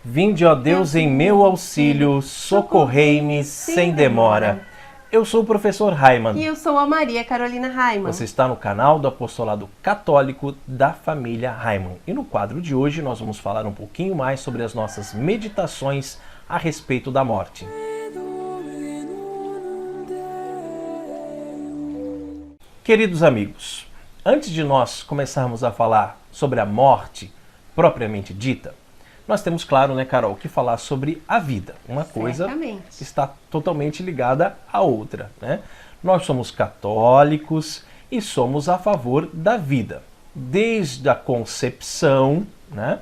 Vinde, ó Deus, em meu auxílio, socorrei-me sem demora. Eu sou o professor Raimann. E eu sou a Maria Carolina Raimann. Você está no canal do Apostolado Católico da família Raimann. E no quadro de hoje nós vamos falar um pouquinho mais sobre as nossas meditações a respeito da morte. Queridos amigos, antes de nós começarmos a falar sobre a morte propriamente dita, nós temos, claro, né, Carol, que falar sobre a vida. Uma coisa que está totalmente ligada à outra, né? Nós somos católicos e somos a favor da vida, desde a concepção, né,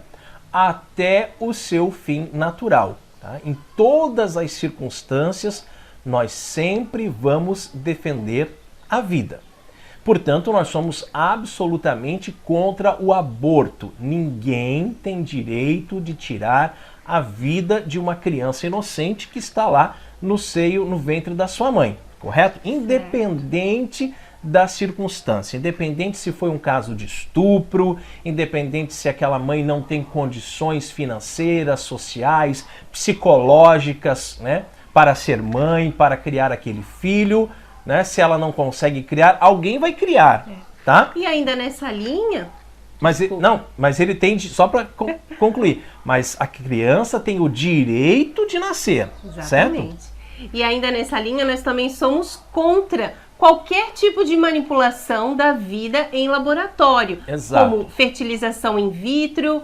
até o seu fim natural. Tá? Em todas as circunstâncias, nós sempre vamos defender a vida. Portanto, nós somos absolutamente contra o aborto. Ninguém tem direito de tirar a vida de uma criança inocente que está lá no seio, no ventre da sua mãe, correto? Independente da circunstância, independente se foi um caso de estupro, independente se aquela mãe não tem condições financeiras, sociais, psicológicas, né, para ser mãe, para criar aquele filho. Né? Se ela não consegue criar, alguém vai criar, tá? E ainda nessa linha... Mas ele tem, só para concluir, mas a criança tem o direito de nascer, Exatamente. Certo? E ainda nessa linha nós também somos contra qualquer tipo de manipulação da vida em laboratório. Exato. Como fertilização in vitro,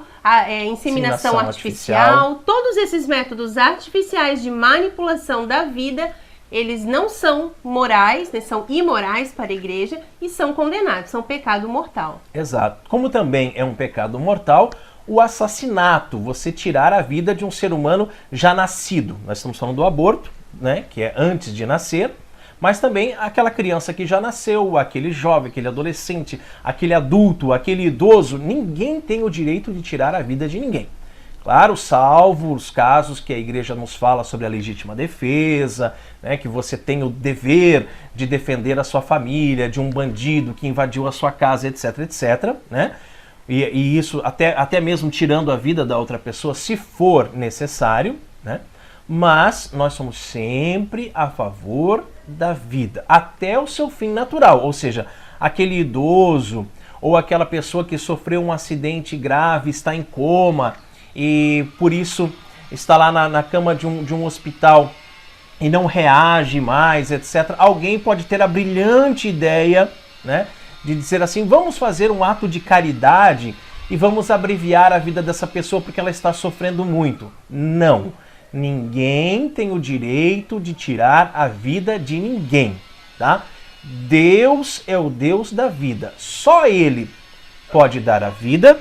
inseminação artificial. Todos esses métodos artificiais de manipulação da vida, eles não são morais, né, são imorais para a igreja e são condenados, são pecado mortal. Exato. Como também é um pecado mortal o assassinato, você tirar a vida de um ser humano já nascido. Nós estamos falando do aborto, né, que é antes de nascer, mas também aquela criança que já nasceu, aquele jovem, aquele adolescente, aquele adulto, aquele idoso, ninguém tem o direito de tirar a vida de ninguém. Claro, salvo os casos que a igreja nos fala sobre a legítima defesa, né, que você tem o dever de defender a sua família, de um bandido que invadiu a sua casa, etc, etc. Né? E isso até mesmo tirando a vida da outra pessoa, se for necessário. Né? Mas nós somos sempre a favor da vida, até o seu fim natural. Ou seja, aquele idoso ou aquela pessoa que sofreu um acidente grave, está em coma, e por isso está lá na cama de um hospital e não reage mais, etc. Alguém pode ter a brilhante ideia, né, de dizer assim, vamos fazer um ato de caridade e vamos abreviar a vida dessa pessoa porque ela está sofrendo muito. Não, ninguém tem o direito de tirar a vida de ninguém, tá? Deus é o Deus da vida, só Ele pode dar a vida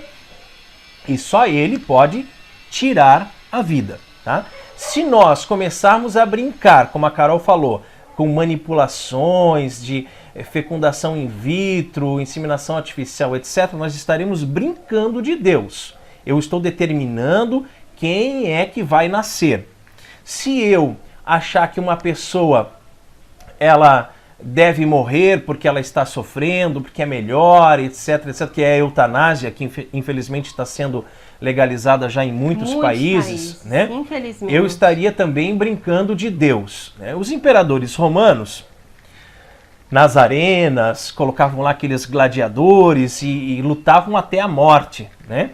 e só Ele pode tirar a vida, tá? Se nós começarmos a brincar, como a Carol falou, com manipulações de fecundação in vitro, inseminação artificial, etc., nós estaremos brincando de Deus. Eu estou determinando quem é que vai nascer. Se eu achar que uma pessoa ela deve morrer porque ela está sofrendo, porque é melhor, etc, etc, que é a eutanásia, que infelizmente está sendo legalizada já em muitos países, né? Infelizmente. Eu estaria também brincando de Deus. Né? Os imperadores romanos, nas arenas, colocavam lá aqueles gladiadores e lutavam até a morte, né?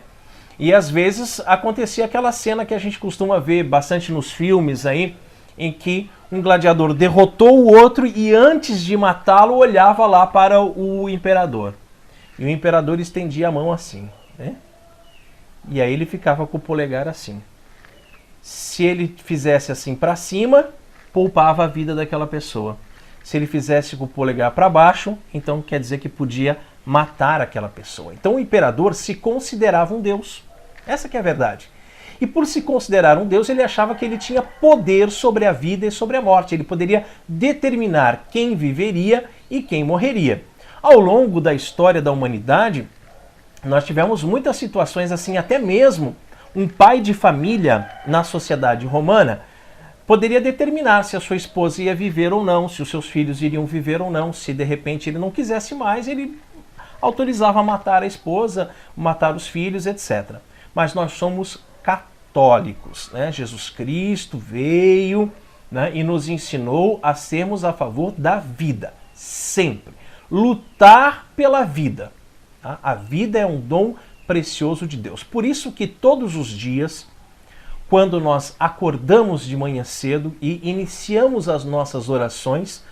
E às vezes acontecia aquela cena que a gente costuma ver bastante nos filmes aí, em que um gladiador derrotou o outro e antes de matá-lo olhava lá para o imperador. E o imperador estendia a mão assim, né? E aí ele ficava com o polegar assim. Se ele fizesse assim para cima, poupava a vida daquela pessoa. Se ele fizesse com o polegar para baixo, então quer dizer que podia matar aquela pessoa. Então o imperador se considerava um deus. Essa que é a verdade. E por se considerar um deus, ele achava que ele tinha poder sobre a vida e sobre a morte. Ele poderia determinar quem viveria e quem morreria. Ao longo da história da humanidade, nós tivemos muitas situações assim, até mesmo um pai de família na sociedade romana poderia determinar se a sua esposa ia viver ou não, se os seus filhos iriam viver ou não, se de repente ele não quisesse mais, ele autorizava matar a esposa, matar os filhos, etc. Mas nós somos católicos. católicos, né? Jesus Cristo veio, né, e nos ensinou a sermos a favor da vida, sempre. Lutar pela vida. Tá? A vida é um dom precioso de Deus. Por isso que todos os dias, quando nós acordamos de manhã cedo e iniciamos as nossas orações,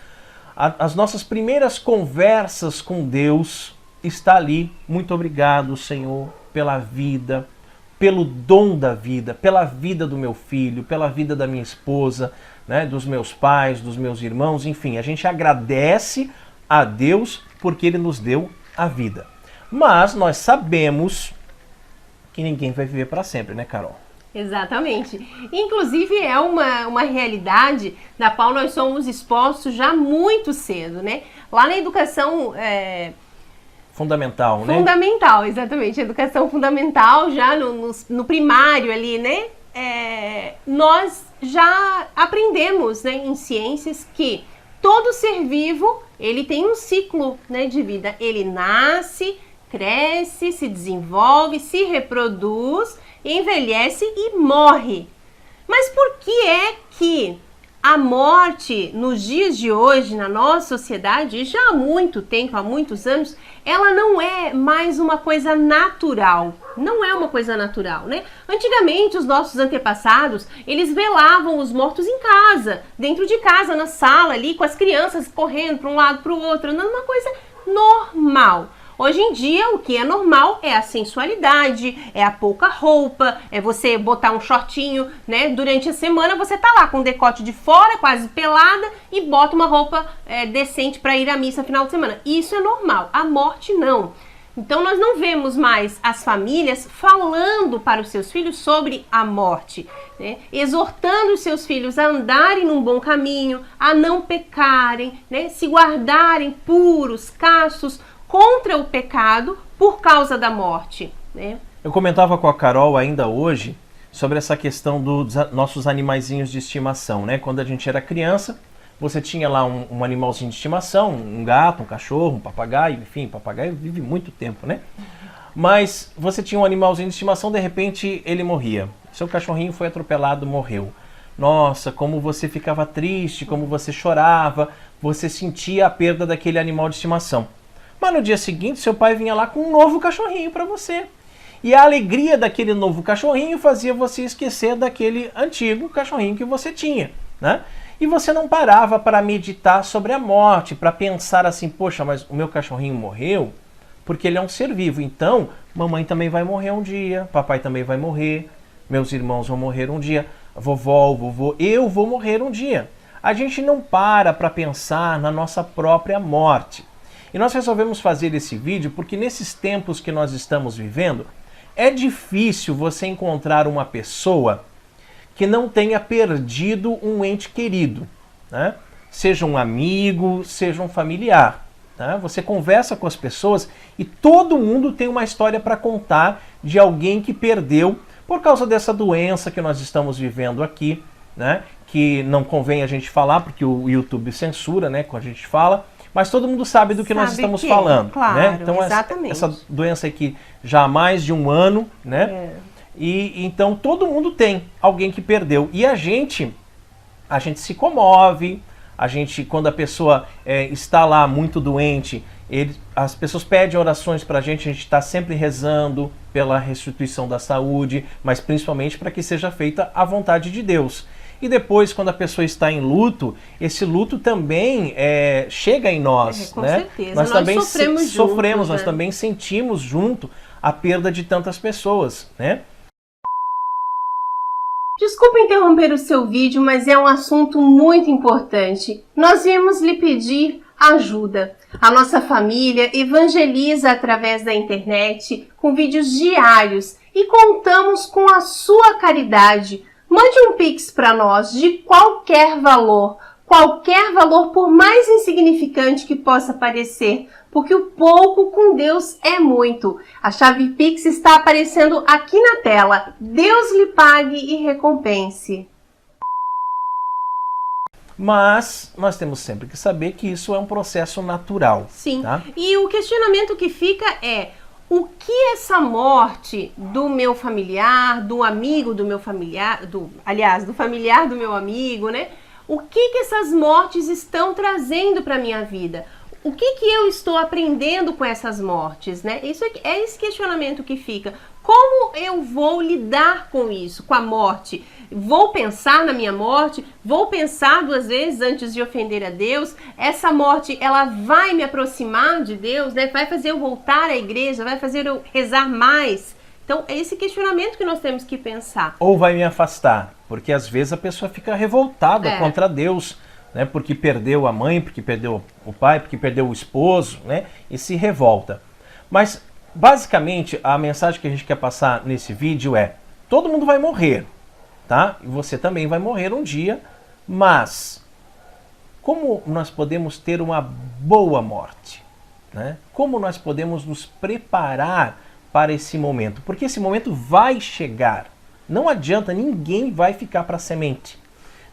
as nossas primeiras conversas com Deus está ali. Muito obrigado, Senhor, pela vida, pelo dom da vida, pela vida do meu filho, pela vida da minha esposa, né, dos meus pais, dos meus irmãos, enfim, a gente agradece a Deus porque Ele nos deu a vida. Mas nós sabemos que ninguém vai viver para sempre, né, Carol? Exatamente. Inclusive é uma realidade da qual nós somos expostos já muito cedo, né? Lá na educação... Fundamental, né? Fundamental, exatamente. Educação fundamental, já no primário ali, né? Nós já aprendemos, né, em ciências que todo ser vivo, ele tem um ciclo, né, de vida. Ele nasce, cresce, se desenvolve, se reproduz, envelhece e morre. Mas por que é que a morte, nos dias de hoje, na nossa sociedade, já há muito tempo, há muitos anos, ela não é mais uma coisa natural? Não é uma coisa natural, né? Antigamente, os nossos antepassados, eles velavam os mortos em casa, dentro de casa, na sala ali, com as crianças correndo para um lado, para o outro, não é uma coisa normal. Hoje em dia, o que é normal é a sensualidade, é a pouca roupa, é você botar um shortinho, né? Durante a semana você tá lá com o decote de fora, quase pelada, e bota uma roupa decente para ir à missa no final de semana. Isso é normal, a morte não. Então nós não vemos mais as famílias falando para os seus filhos sobre a morte, né? Exortando os seus filhos a andarem num bom caminho, a não pecarem, né? Se guardarem puros, castos, contra o pecado por causa da morte, né? Eu comentava com a Carol ainda hoje sobre essa questão dos nossos animaizinhos de estimação, né? Quando a gente era criança, você tinha lá um animalzinho de estimação, um gato, um cachorro, um papagaio, enfim, papagaio vive muito tempo, né? Mas você tinha um animalzinho de estimação, de repente ele morria. Seu cachorrinho foi atropelado, morreu. Nossa, como você ficava triste, como você chorava, você sentia a perda daquele animal de estimação. Mas no dia seguinte, seu pai vinha lá com um novo cachorrinho para você. E a alegria daquele novo cachorrinho fazia você esquecer daquele antigo cachorrinho que você tinha, né? E você não parava para meditar sobre a morte, para pensar assim, poxa, mas o meu cachorrinho morreu porque ele é um ser vivo. Então, mamãe também vai morrer um dia, papai também vai morrer, meus irmãos vão morrer um dia, vovó, vovô, eu vou morrer um dia. A gente não para pensar na nossa própria morte. E nós resolvemos fazer esse vídeo porque nesses tempos que nós estamos vivendo, é difícil você encontrar uma pessoa que não tenha perdido um ente querido, né? Seja um amigo, seja um familiar. Né? Você conversa com as pessoas e todo mundo tem uma história para contar de alguém que perdeu por causa dessa doença que nós estamos vivendo aqui, né? Que não convém a gente falar porque o YouTube censura, né, quando a gente fala. Mas todo mundo sabe do que nós estamos falando, claro, né? Então exatamente. essa doença aqui já há mais de um ano, né? E então todo mundo tem alguém que perdeu. E a gente se comove, quando a pessoa está lá muito doente, as pessoas pedem orações para a gente está sempre rezando pela restituição da saúde, mas principalmente para que seja feita a vontade de Deus. E depois, quando a pessoa está em luto, esse luto também chega em nós, com né? certeza. Nós também sofremos, juntos, né? Nós também sentimos junto a perda de tantas pessoas, né? Desculpa interromper o seu vídeo, mas é um assunto muito importante. Nós viemos lhe pedir ajuda. A nossa família evangeliza através da internet com vídeos diários e contamos com a sua caridade. Mande um Pix para nós de qualquer valor por mais insignificante que possa parecer, porque o pouco com Deus é muito. A chave Pix está aparecendo aqui na tela. Deus lhe pague e recompense. Mas nós temos sempre que saber que isso é um processo natural. Sim, tá? E o questionamento que fica é: o que essa morte do meu familiar, do amigo do meu familiar, do familiar do meu amigo, né? O que essas mortes estão trazendo para a minha vida? O que eu estou aprendendo com essas mortes, né? Isso é esse questionamento que fica. Como eu vou lidar com isso, com a morte? Vou pensar na minha morte? Vou pensar 2 vezes antes de ofender a Deus? Essa morte, ela vai me aproximar de Deus, né? Vai fazer eu voltar à igreja? Vai fazer eu rezar mais? Então, é esse questionamento que nós temos que pensar. Ou vai me afastar? Porque às vezes a pessoa fica revoltada contra Deus, né? Porque perdeu a mãe, porque perdeu o pai, porque perdeu o esposo, né? E se revolta. Mas, basicamente, a mensagem que a gente quer passar nesse vídeo é: todo mundo vai morrer, tá? E você também vai morrer um dia, mas como nós podemos ter uma boa morte, né? Como nós podemos nos preparar para esse momento? Porque esse momento vai chegar. Não adianta, ninguém vai ficar para semente.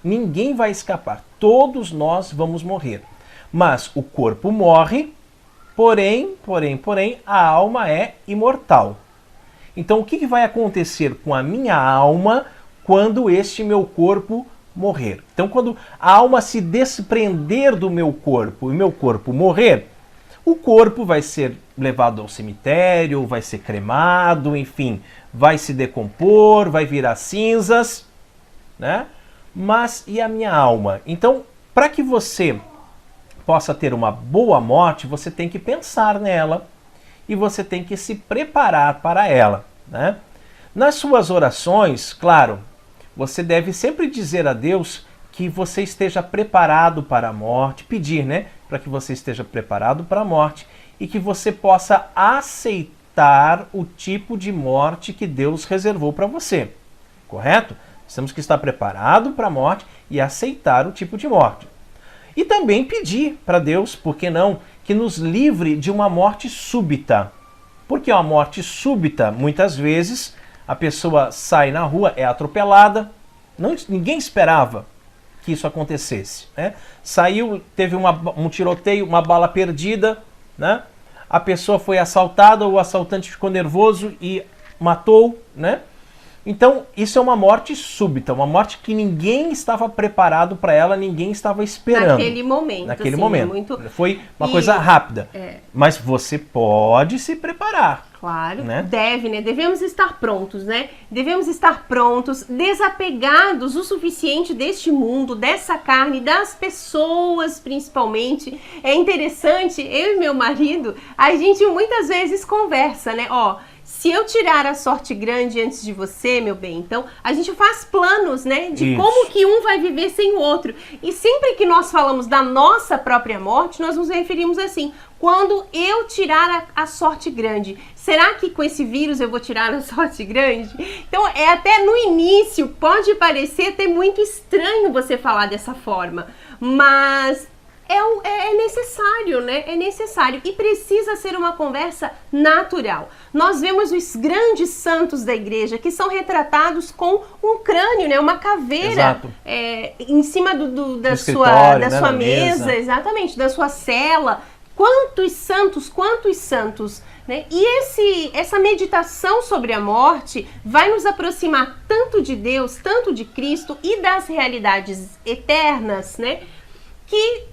Ninguém vai escapar. Todos nós vamos morrer. Mas o corpo morre, porém, a alma é imortal. Então, o que vai acontecer com a minha alma quando este meu corpo morrer? Então, quando a alma se desprender do meu corpo e meu corpo morrer, o corpo vai ser levado ao cemitério, vai ser cremado, enfim, vai se decompor, vai virar cinzas, né? Mas e a minha alma? Então, para que você possa ter uma boa morte, você tem que pensar nela e você tem que se preparar para ela, né? Nas suas orações, claro, você deve sempre dizer a Deus que você esteja preparado para a morte, pedir, né, para que você esteja preparado para a morte e que você possa aceitar o tipo de morte que Deus reservou para você, correto? Nós temos que estar preparado para a morte e aceitar o tipo de morte. E também pedir para Deus, por que não, que nos livre de uma morte súbita. Porque uma morte súbita, muitas vezes, a pessoa sai na rua, é atropelada, ninguém esperava que isso acontecesse, né? Saiu, teve um tiroteio, uma bala perdida, né? A pessoa foi assaltada, o assaltante ficou nervoso e matou, né? Então, isso é uma morte súbita, uma morte que ninguém estava preparado para ela, ninguém estava esperando. Naquele momento. Naquele assim, momento. Foi uma coisa rápida. Mas você pode se preparar. Claro, né? Deve, né? Devemos estar prontos, né? Devemos estar prontos, desapegados o suficiente deste mundo, dessa carne, das pessoas principalmente. É interessante, eu e meu marido, a gente muitas vezes conversa, né? Ó, se eu tirar a sorte grande antes de você, meu bem, então a gente faz planos, né? De como que um vai viver sem o outro. E sempre que nós falamos da nossa própria morte, nós nos referimos assim: quando eu tirar a sorte grande. Será que com esse vírus eu vou tirar a sorte grande? Então, até no início, pode parecer até muito estranho você falar dessa forma, mas é necessário, né? É necessário e precisa ser uma conversa natural. Nós vemos os grandes santos da igreja que são retratados com um crânio, né? Uma caveira em cima da sua mesa, exatamente, da sua cela. Quantos santos, né? E essa meditação sobre a morte vai nos aproximar tanto de Deus, tanto de Cristo e das realidades eternas, né? Que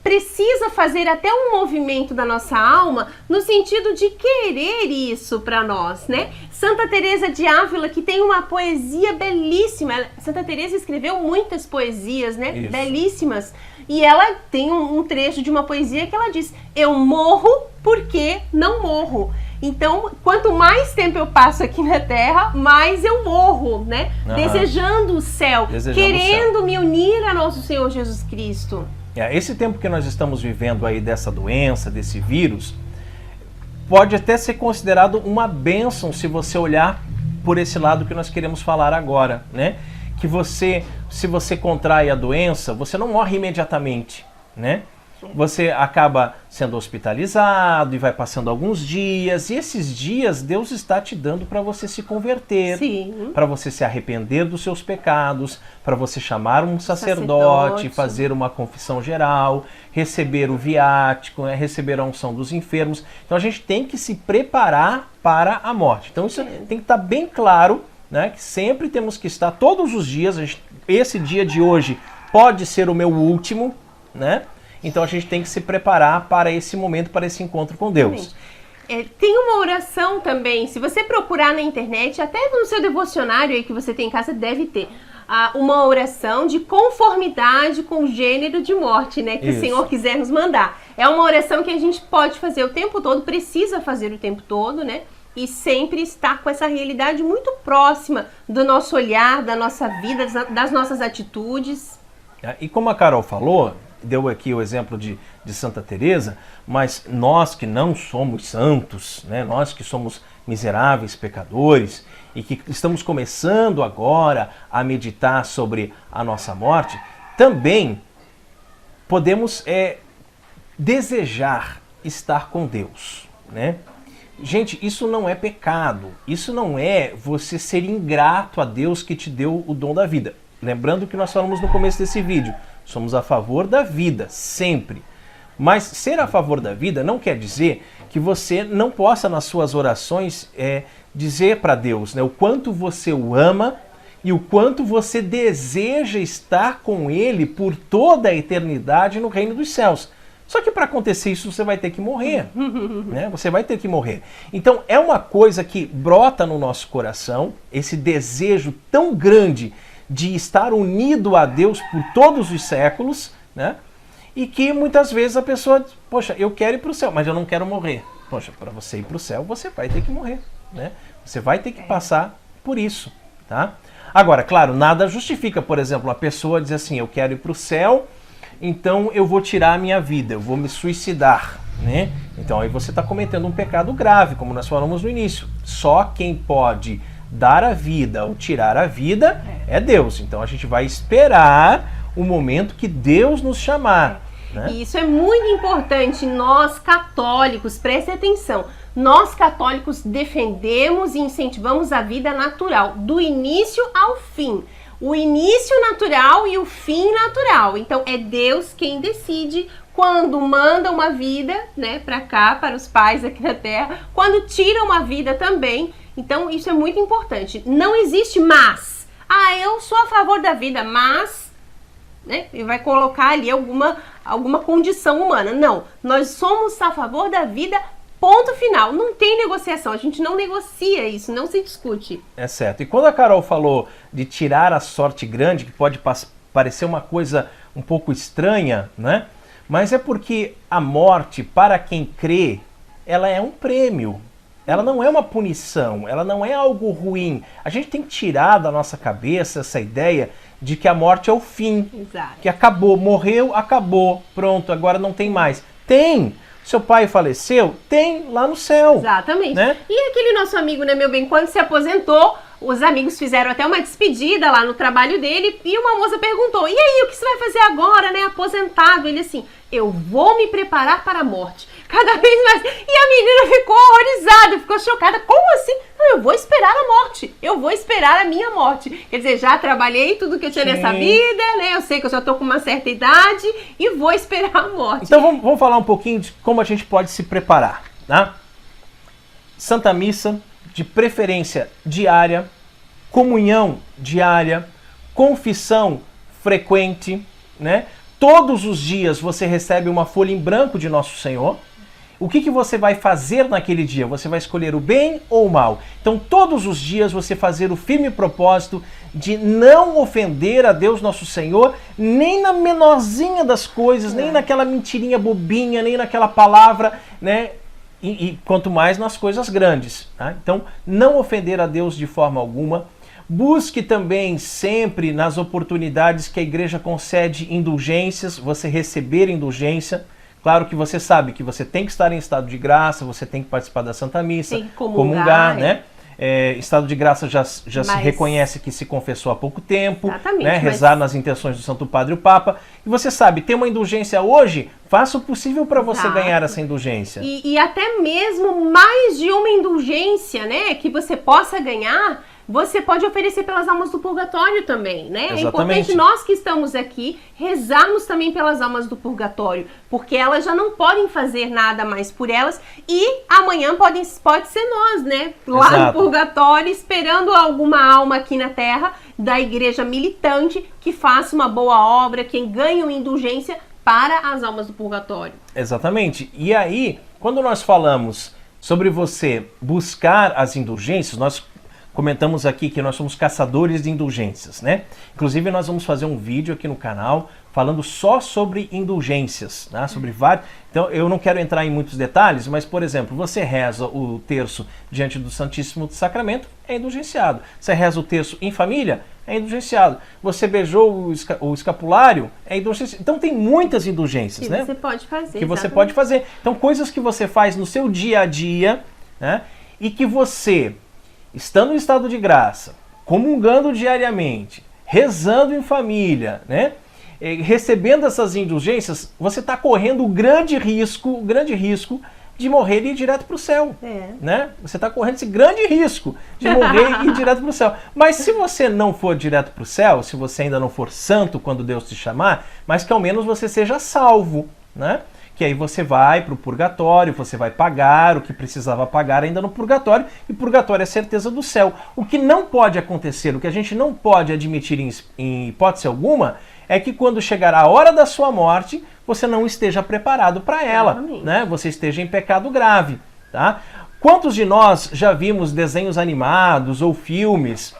precisa fazer até um movimento da nossa alma no sentido de querer isso para nós, né? Santa Teresa de Ávila, que tem uma poesia belíssima. Santa Teresa escreveu muitas poesias, né? Isso. Belíssimas. E ela tem um trecho de uma poesia que ela diz: eu morro porque não morro. Então, quanto mais tempo eu passo aqui na Terra, mais eu morro, né? Desejando o céu, querendo me unir a nosso Senhor Jesus Cristo. Esse tempo que nós estamos vivendo aí dessa doença, desse vírus, pode até ser considerado uma bênção se você olhar por esse lado que nós queremos falar agora, né? Que se você contrai a doença, você não morre imediatamente, né? você acaba sendo hospitalizado e vai passando alguns dias, e esses dias Deus está te dando para você se converter, para você se arrepender dos seus pecados, para você chamar um sacerdote, fazer uma confissão geral, receber o viático, né, receber a unção dos enfermos. Então a gente tem que se preparar para a morte. Então isso tem que estar bem claro, né, que sempre temos que estar todos os dias, esse dia de hoje pode ser o meu último, né? Então a gente tem que se preparar para esse momento, para esse encontro com Deus. Tem uma oração também, se você procurar na internet, até no seu devocionário aí que você tem em casa, deve ter uma oração de conformidade com o gênero de morte, né? Que o Senhor quiser nos mandar. É uma oração que a gente pode fazer o tempo todo, precisa fazer o tempo todo, né? E sempre estar com essa realidade muito próxima do nosso olhar, da nossa vida, das nossas atitudes. E como a Carol falou, deu aqui o exemplo de Santa Teresa, mas nós que não somos santos, né, nós que somos miseráveis pecadores e que estamos começando agora a meditar sobre a nossa morte, também podemos desejar estar com Deus, né? Gente, isso não é pecado, isso não é você ser ingrato a Deus que te deu o dom da vida. Lembrando que nós falamos no começo desse vídeo, somos a favor da vida, sempre. Mas ser a favor da vida não quer dizer que você não possa nas suas orações dizer para Deus, né, o quanto você o ama e o quanto você deseja estar com Ele por toda a eternidade no reino dos céus. Só que para acontecer isso você vai ter que morrer, né? Você vai ter que morrer. Então é uma coisa que brota no nosso coração, esse desejo tão grande de estar unido a Deus por todos os séculos, né? E que muitas vezes a pessoa diz, poxa, eu quero ir para o céu, mas eu não quero morrer. Poxa, para você ir para o céu, você vai ter que morrer, né? Você vai ter que passar por isso, tá? Agora, claro, nada justifica, por exemplo, a pessoa dizer assim, eu quero ir para o céu, então eu vou tirar a minha vida, eu vou me suicidar, né? Então aí você está cometendo um pecado grave, como nós falamos no início. Só quem pode dar a vida ou tirar a vida é Deus. Então a gente vai esperar o momento que Deus nos chamar. Né? E isso é muito importante. Nós católicos, prestem atenção, nós católicos defendemos e incentivamos a vida natural, do início ao fim. O início natural e o fim natural. Então é Deus quem decide quando manda uma vida, né, para cá, para os pais aqui na Terra, quando tira uma vida também. Então isso é muito importante. Não existe mas. Eu sou a favor da vida, mas, né, e vai colocar ali alguma condição humana. Não, nós somos a favor da vida, ponto final. Não tem negociação, a gente não negocia isso, não se discute. É certo. E quando a Carol falou de tirar a sorte grande, que pode parecer uma coisa um pouco estranha, né? Mas é porque a morte, para quem crê, ela é um prêmio. Ela não é uma punição, ela não é algo ruim. A gente tem que tirar da nossa cabeça essa ideia de que a morte é o fim. Exato. Que acabou, morreu, acabou, pronto, agora não tem mais. Tem! Seu pai faleceu? Tem lá no céu. Exatamente. Né? E aquele nosso amigo, né, meu bem, quando se aposentou, os amigos fizeram até uma despedida lá no trabalho dele e uma moça perguntou, e aí, o que você vai fazer agora, né, aposentado? Ele assim, eu vou me preparar para a morte. Cada vez mais. E a menina ficou horrorizada, ficou chocada. Como assim? Não, eu vou esperar a morte. Eu vou esperar a minha morte. Quer dizer, já trabalhei tudo que eu tinha nessa vida, né? Eu sei que eu já tô com uma certa idade e vou esperar a morte. Então vamos falar um pouquinho de como a gente pode se preparar, tá? Santa Missa, de preferência diária, comunhão diária, confissão frequente, né? Todos os dias você recebe uma folha em branco de Nosso Senhor. O que você vai fazer naquele dia? Você vai escolher o bem ou o mal? Então, todos os dias você fazer o firme propósito de não ofender a Deus Nosso Senhor, nem na menorzinha das coisas, nem naquela mentirinha bobinha, nem naquela palavra, né? E quanto mais nas coisas grandes. Tá? Então, não ofender a Deus de forma alguma. Busque também sempre nas oportunidades que a igreja concede indulgências, você receber indulgência. Claro que você sabe que você tem que estar em estado de graça, você tem que participar da Santa Missa, tem que comungar, né? estado de graça já se reconhece que se confessou há pouco tempo, né? Rezar nas intenções do Santo Padre e o Papa. E você sabe, ter uma indulgência hoje, faça o possível para você ganhar essa indulgência. E até mesmo mais de uma indulgência, né, que você possa ganhar, você pode oferecer pelas almas do purgatório também, né? Exatamente. É importante nós que estamos aqui rezarmos também pelas almas do purgatório, porque elas já não podem fazer nada mais por elas e amanhã pode ser nós, né? Lá Exato. no purgatório, esperando alguma alma aqui na Terra da igreja militante que faça uma boa obra, quem ganhe uma indulgência para as almas do purgatório. Exatamente. E aí, quando nós falamos sobre você buscar as indulgências, nós comentamos aqui que nós somos caçadores de indulgências, né? Inclusive, nós vamos fazer um vídeo aqui no canal falando só sobre indulgências, né? Sobre vários. Então, eu não quero entrar em muitos detalhes, mas, por exemplo, você reza o terço diante do Santíssimo Sacramento, é indulgenciado. Você reza o terço em família, é indulgenciado. Você beijou o escapulário, é indulgenciado. Então, tem muitas indulgências, né? Que você pode fazer. Que você pode fazer. Então, coisas que você faz no seu dia a dia, né? E que você, estando em estado de graça, comungando diariamente, rezando em família, né? Recebendo essas indulgências, você está correndo o grande risco de morrer e ir direto para o céu. Né? Você está correndo esse grande risco de morrer e ir direto para o céu. Mas se você não for direto para o céu, se você ainda não for santo quando Deus te chamar, mas que ao menos você seja salvo, né? Que aí você vai para o purgatório, você vai pagar o que precisava pagar ainda no purgatório, e purgatório é certeza do céu. O que não pode acontecer, o que a gente não pode admitir em hipótese alguma, é que quando chegar a hora da sua morte, você não esteja preparado para ela, né? Você esteja em pecado grave, tá? Quantos de nós já vimos desenhos animados ou filmes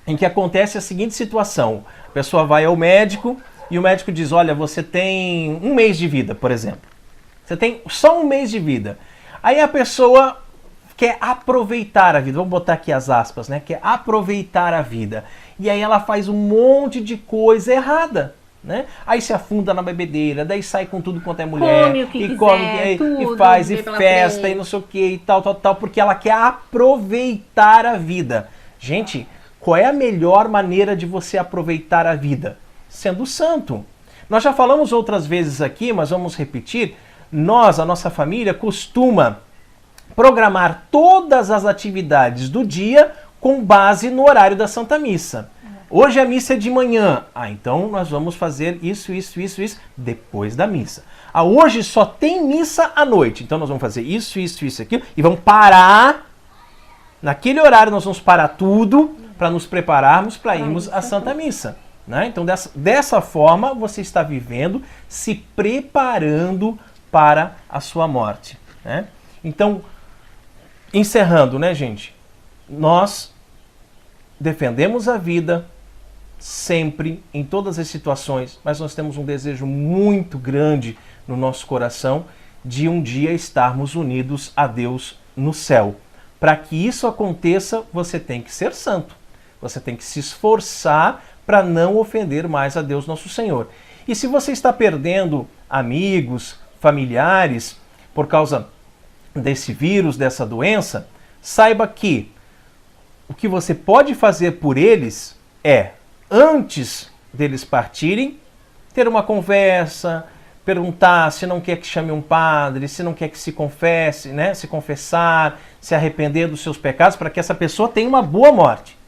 em que acontece a seguinte situação? A pessoa vai ao médico e o médico diz, olha, você tem 1 mês de vida, por exemplo. Você tem só 1 mês de vida. Aí a pessoa quer aproveitar a vida, vamos botar aqui as aspas, né? Quer aproveitar a vida. E aí ela faz um monte de coisa errada, né? Aí se afunda na bebedeira, daí sai com tudo quanto é mulher, come o que quiser, come, tudo, e faz, e festa, frente. e não sei o que, e tal, porque ela quer aproveitar a vida. Gente, qual é a melhor maneira de você aproveitar a vida? Sendo santo. Nós já falamos outras vezes aqui, mas vamos repetir. A nossa família, costuma programar todas as atividades do dia com base no horário da Santa Missa. Hoje a missa é de manhã. Então nós vamos fazer isso depois da missa. Hoje só tem missa à noite. Então nós vamos fazer isso, aquilo. E vamos parar. Naquele horário nós vamos parar tudo para nos prepararmos para irmos à Santa Missa. Né? Então dessa forma você está vivendo, se preparando para a sua morte. Né? Então, encerrando, né, gente? Nós defendemos a vida sempre, em todas as situações, mas nós temos um desejo muito grande no nosso coração de um dia estarmos unidos a Deus no céu. Para que isso aconteça, você tem que ser santo. Você tem que se esforçar para não ofender mais a Deus nosso Senhor. E se você está perdendo amigos, familiares, por causa desse vírus, dessa doença, saiba que o que você pode fazer por eles é, antes deles partirem, ter uma conversa, perguntar se não quer que chame um padre, se não quer que se confesse, né? Se confessar, se arrepender dos seus pecados, para que essa pessoa tenha uma boa morte.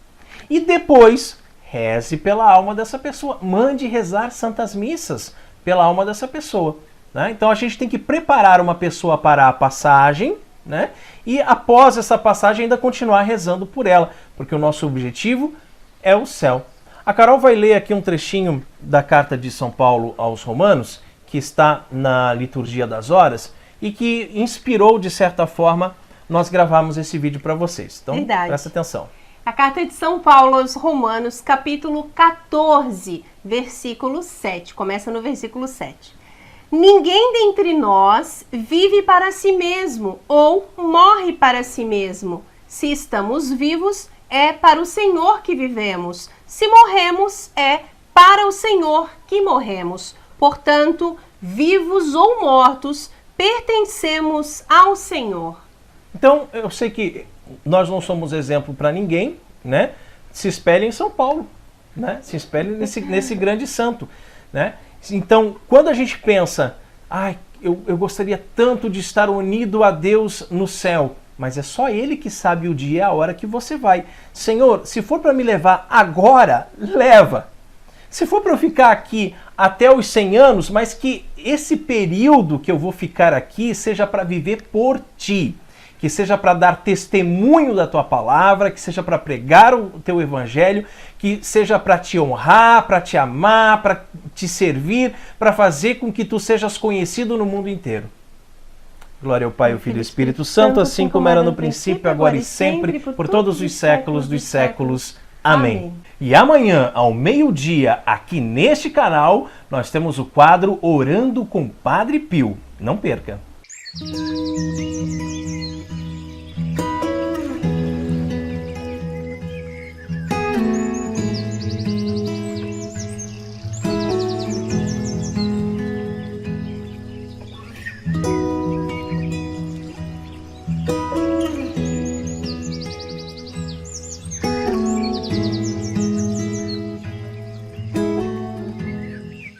E depois, reze pela alma dessa pessoa. Mande rezar santas missas pela alma dessa pessoa. Né? Então a gente tem que preparar uma pessoa para a passagem, né? E após essa passagem ainda continuar rezando por ela, porque o nosso objetivo é o céu. A Carol vai ler aqui um trechinho da carta de São Paulo aos Romanos, que está na liturgia das horas, e que inspirou, de certa forma, nós gravarmos esse vídeo para vocês. Então, presta atenção. A carta de São Paulo aos Romanos, capítulo 14, versículo 7. Começa no versículo 7. Ninguém dentre nós vive para si mesmo ou morre para si mesmo. Se estamos vivos, é para o Senhor que vivemos. Se morremos, é para o Senhor que morremos. Portanto, vivos ou mortos, pertencemos ao Senhor. Então, eu sei que nós não somos exemplo para ninguém, né? Se espelhe em São Paulo, né? Se espelhe nesse grande santo, né? Então, quando a gente pensa, eu gostaria tanto de estar unido a Deus no céu, mas é só Ele que sabe o dia e a hora que você vai. Senhor, se for para me levar agora, leva. Se for para eu ficar aqui até os 100 anos, mas que esse período que eu vou ficar aqui seja para viver por Ti, que seja para dar testemunho da Tua palavra, que seja para pregar o Teu evangelho, que seja para Te honrar, para Te amar, para Te servir, para fazer com que Tu sejas conhecido no mundo inteiro. Glória ao Pai, ao Filho e ao Espírito Santo, assim como era no princípio, agora e sempre, por todos os séculos dos séculos. Amém. E amanhã, ao meio-dia, aqui neste canal, nós temos o quadro Orando com Padre Pio. Não perca!